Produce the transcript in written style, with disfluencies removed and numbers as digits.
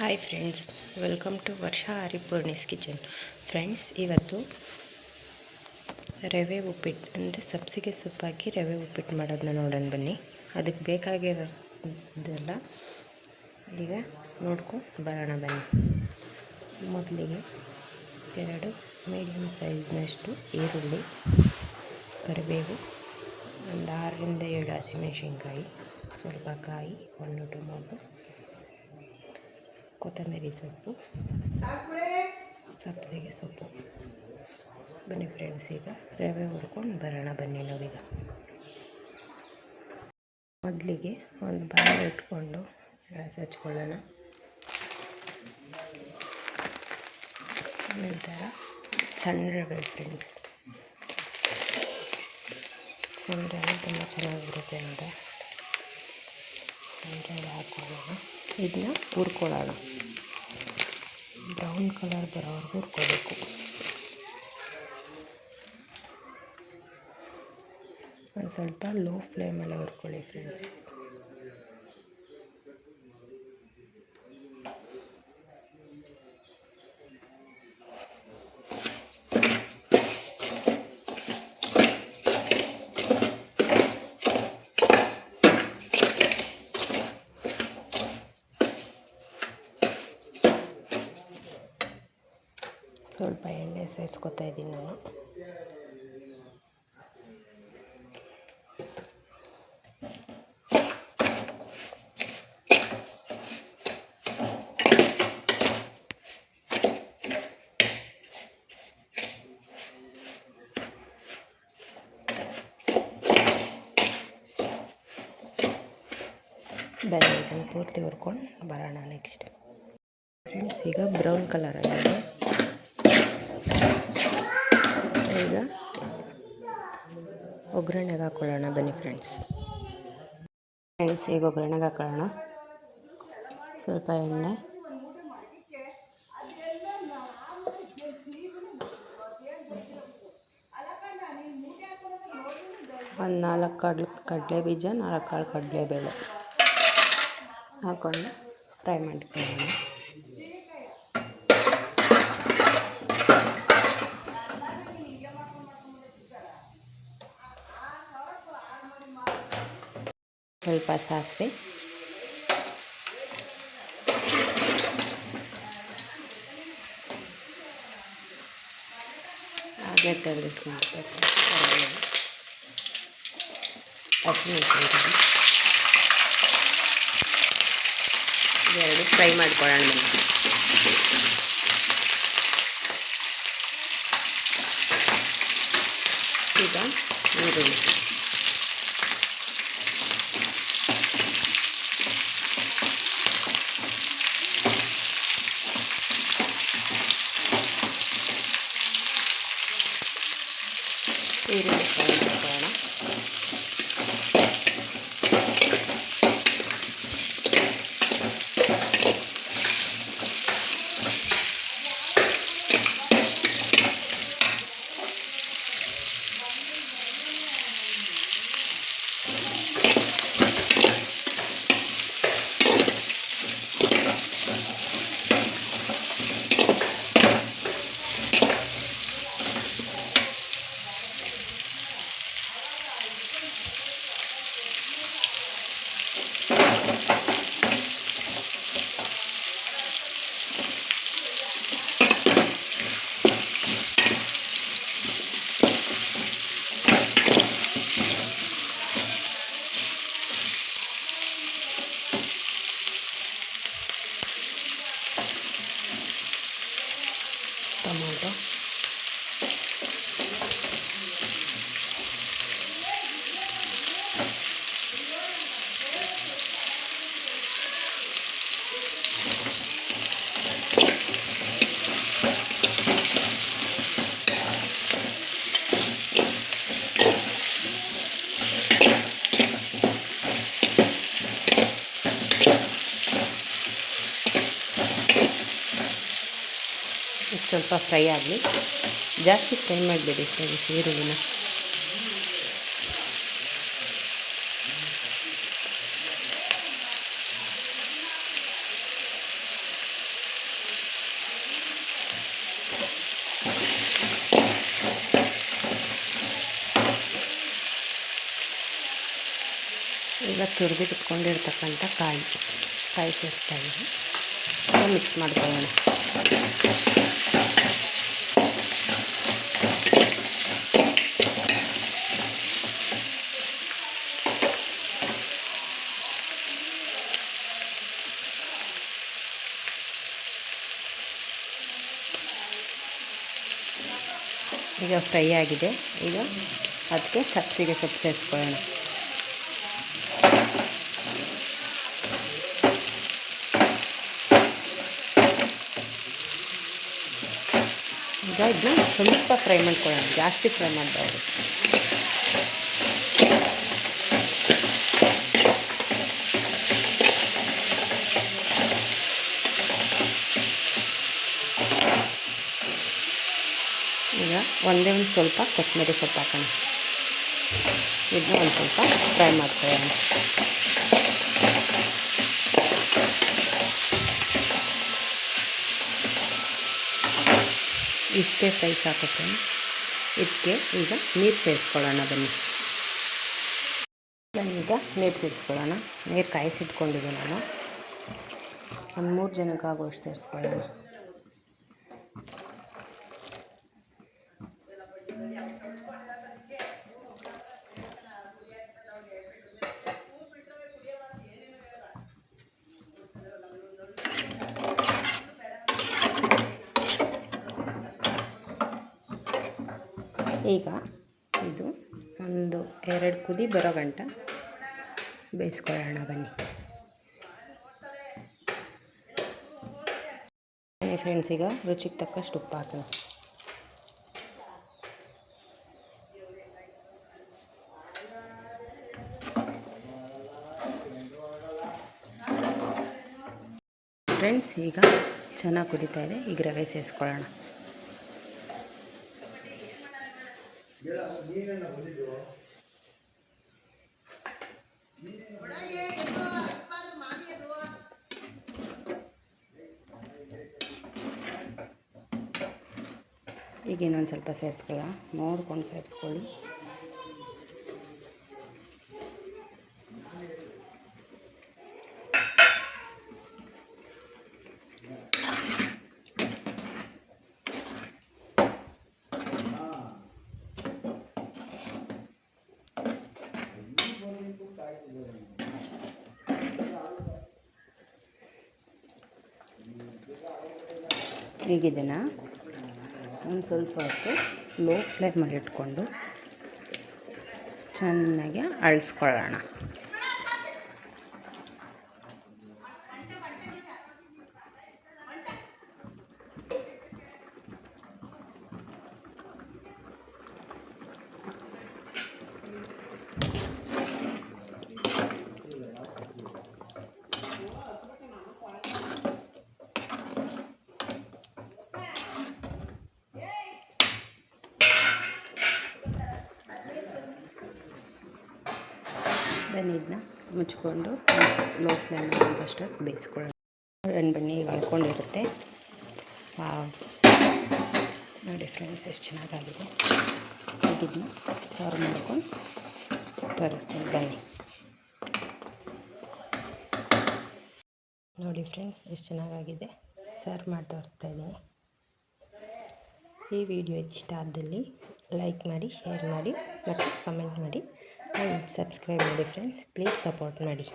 Hi friends, welcome to Varsha ಆರಿಪೂರ್ಣಿಸ್ kitchen. Friends, ಇವತ್ತು ರವೆ ಉಪ್ಪಿಟ್ಟು ಅಂದರೆ ಸಬ್ಸಿಗೆ ಸೊಪ್ಪು ಹಾಕಿ ರವೆ ಉಪ್ಪಿಟ್ಟು ಮಾಡೋದನ್ನ ನೋಡೋಣ ಬನ್ನಿ. ಅದಕ್ಕೆ ಬೇಕಾಗಿರೋದೆಲ್ಲ ಈಗ ನೋಡ್ಕೊಂಡು ಬರೋಣ ಬನ್ನಿ. ಮೊದಲಿಗೆ 2 ಮೀಡಿಯಮ್ ಸೈಜ್ನಷ್ಟು ಈರುಳ್ಳಿ, ಕರಿಬೇವು, ಒಂದು 6ರಿಂದ 7 ಹಸಿಮೆಣಸಿನ್ಕಾಯಿ, ಸ್ವಲ್ಪ ಕಾಯಿ, 1 ಟೊಮೊಟೊ, ಕೊತ್ತಂಬರಿ ಸೊಪ್ಪು, ಸಬ್ಸಿಗೆ ಸೊಪ್ಪು. ಬನ್ನಿ ಫ್ರೆಂಡ್ಸ್, ಈಗ ರವೆ ಹುರ್ಕೊಂಡು ಬರೋಣ ಬನ್ನಿ. ನಾವೀಗ ಮೊದಲಿಗೆ ಒಂದು ಬಾಣಲೆ ಇಟ್ಕೊಂಡು ಗ್ಯಾಸ್ ಹಚ್ಕೊಳ್ಳೋಣ. ನಂತರ ಸಣ್ಣ ರವೆ ಫ್ರೆಂಡ್ಸ್, ಸಣ್ಣ ರವೆ ತುಂಬ ಚೆನ್ನಾಗಿರುತ್ತೆ ಅಂತ ಸಣ್ಣ ರವೆ ಹಾಕ್ಕೊಳ್ಳೋಣ. ಇದನ್ನ ಹುರ್ಕೊಳ್ಳೋಣ. ಬ್ರೌನ್ ಕಲರ್ ಬರೋವರೆಗೂ ಹುರ್ಕೋಬೇಕು. ಒಂದು ಸ್ವಲ್ಪ ಲೋ ಫ್ಲೇಮಲ್ಲಿ ಹುರ್ಕೊಳ್ಳಿ ಫ್ರೆಂಡ್ಸ್. ಸ್ವಲ್ಪ ಎಣ್ಣೆ ಸೇರಿಸ್ಕೊತಾ ಇದ್ದೀನಿ ನಾನು. ಬನ್ನಿ, ಇದನ್ನು ಪೂರ್ತಿ ಹುರ್ಕೊಂಡು ಬರೋಣ. ನೆಕ್ಸ್ಟ್ ಫ್ರೆಂಡ್ಸ್, ಈಗ ಬ್ರೌನ್ ಕಲರ್ ಆಗಿದೆ. ಈಗ ಒಗ್ಗರಣೆಗೆ ಹಾಕ್ಕೊಳ್ಳೋಣ ಬನ್ನಿ ಫ್ರೆಂಡ್ಸ್. ಈಗ ಒಗ್ಗರಣೆಗೆ ಹಾಕೊಳ್ಳೋಣ. ಸ್ವಲ್ಪ ಎಣ್ಣೆ, ಒಂದು 4 ಕಡಲೆ ಬೀಜ, 4 ಕಾಳು ಕಡಲೆಬೇಳೆ ಹಾಕ್ಕೊಂಡು ಫ್ರೈ ಮಾಡ್ಕೊಳ್ಳೋಣ. ಸ್ವಲ್ಪ ಸಾಸಿವೆ, ಹಾಗೆ ತೆಗೆದಿಟ್ಕೊಂಡಿರ್ಬೇಕು. ಹಸಿಮೆಣಸಿನ್ಕಾಯಿ ಇವೆರಡು ಫ್ರೈ ಮಾಡ್ಕೊಳ್ಳೋಣ. ಈಗ ಈರುಳ್ಳಿ, ಫ್ರೈ ಮಾಡ್ಕೊಳ್ಳೋಣ. ಟೊಮೊಟೊ, ಸ್ವಲ್ಪ ಫ್ರೈ ಆಗಲಿ. ಜಾಸ್ತಿ ಫ್ರೈ ಮಾಡಬೇಡಿ ಫ್ರೆಂಡ್ಸ್ ಈರುಳ್ಳಿನ. ಈಗ ತುರಿದಿಟ್ಕೊಂಡಿರ್ತಕ್ಕಂಥ ಕಾಯಿ ಸೇರಿಸ್ತಾ ಇದ್ದೀನಿ. ಮಿಕ್ಸ್ ಮಾಡ್ಕೊಳ್ಳೋಣ. ಈಗ ಫ್ರೈ ಆಗಿದೆ. ಈಗ ಅದಕ್ಕೆ ಸಬ್ಸಿಗೆ ಸೊಪ್ಪು ಸೇರಿಸ್ಕೊಳ್ಳೋಣ. ಈಗ ಇದನ್ನ ಸ್ವಲ್ಪ ಫ್ರೈ ಮಾಡ್ಕೊಳ್ಳೋಣ, ಜಾಸ್ತಿ ಫ್ರೈ ಮಾಡಬಾರ್ದು. ಈಗ ಒಂದೇ ಒಂದು ಸ್ವಲ್ಪ ಕೊತ್ತಂಬರಿ ಸೊಪ್ಪು ಹಾಕೋಣ. ಇದನ್ನ ಒಂದು ಸ್ವಲ್ಪ ಫ್ರೈ ಮಾಡ್ಕೊಳ್ಳೋಣ. ಇಷ್ಟೇ ಫ್ರೈ ಸಾಕುತ್ತೆ. ಇದಕ್ಕೆ ಈಗ ನೀರು ಸೇರಿಸ್ಕೊಳ್ಳೋಣ. ಬನ್ನಿ ಈಗ ನೀರು ಸೇರಿಸ್ಕೊಳ್ಳೋಣ. ನೀರು ಕಾಯಿಸಿಟ್ಕೊಂಡಿದ್ದೆ ನಾನು. ಒಂದು 3 ಜನಕ್ಕೆ ಆಗೋಷ್ಟು ಸೇರಿಸ್ಕೊಳ್ಳೋಣ. ಈಗ ಇದು ಒಂದು 2 ಕುದಿ ಬರೋ ಗಂಟ ಬೇಯಿಸ್ಕೊಳ್ಳೋಣ. ಬನ್ನಿ ಫ್ರೆಂಡ್ಸ್, ಈಗ ರುಚಿಗೆ ತಕ್ಕಷ್ಟು ಉಪ್ಪು ಹಾಕೋಣ. ಫ್ರೆಂಡ್ಸ್, ಈಗ ಚೆನ್ನಾಗಿ ಕುದೀತಾ ಇದೆ. ಈಗ ರವೆ ಸೇರಿಸ್ಕೊಳ್ಳೋಣ. ಈಗ ಇನ್ನೊಂದು ಸ್ವಲ್ಪ ಸೇರಿಸ್ಕೊಳ್ಳ, ನೋಡ್ಕೊಂಡು ಸೇರಿಸ್ಕೊಳ್ಳಿ. ಈಗ ಇದನ್ನು ಒಂದು ಸ್ವಲ್ಪ ಹೊತ್ತು ಲೋ ಫ್ಲೇಮಲ್ಲಿ ಇಟ್ಕೊಂಡು ಚೆನ್ನಾಗಿ ಅಳಿಸ್ಕೊಳ್ಳೋಣ. ಬನ್ನಿ, ಇದನ್ನ ಮುಚ್ಕೊಂಡು ಲೋ ಫ್ಲೇಮ್ ಆದಷ್ಟು ಬೇಯಿಸ್ಕೊಳ್ಳೋಣ. ಬನ್ನಿ, ಈಗ ಅಳ್ಕೊಂಡಿರುತ್ತೆ. ನೋಡಿ ಫ್ರೆಂಡ್ಸ್, ಎಷ್ಟು ಚೆನ್ನಾಗಾಗಿದೆ. ಈಗ ಇದನ್ನ ಸರ್ವ್ ಮಾಡ್ಕೊಂಡು ತೋರಿಸ್ತೀನಿ. ಬನ್ನಿ ನೋಡಿ ಫ್ರೆಂಡ್ಸ್, ಎಷ್ಟು ಚೆನ್ನಾಗಾಗಿದೆ. ಸರ್ವ್ ಮಾಡಿ ತೋರಿಸ್ತಾ ಇದ್ದೀನಿ. ಈ ವಿಡಿಯೋ ಇಷ್ಟ ಆದಲ್ಲಿ ಲೈಕ್ ಮಾಡಿ, ಶೇರ್ ಮಾಡಿ ಮತ್ತು ಕಮೆಂಟ್ ಮಾಡಿ ಆ್ಯಂಡ್ ಸಬ್ಸ್ಕ್ರೈಬ್ ಮಾಡಿ ಫ್ರೆಂಡ್ಸ್. ಪ್ಲೀಸ್ ಸಪೋರ್ಟ್ ಮಾಡಿ.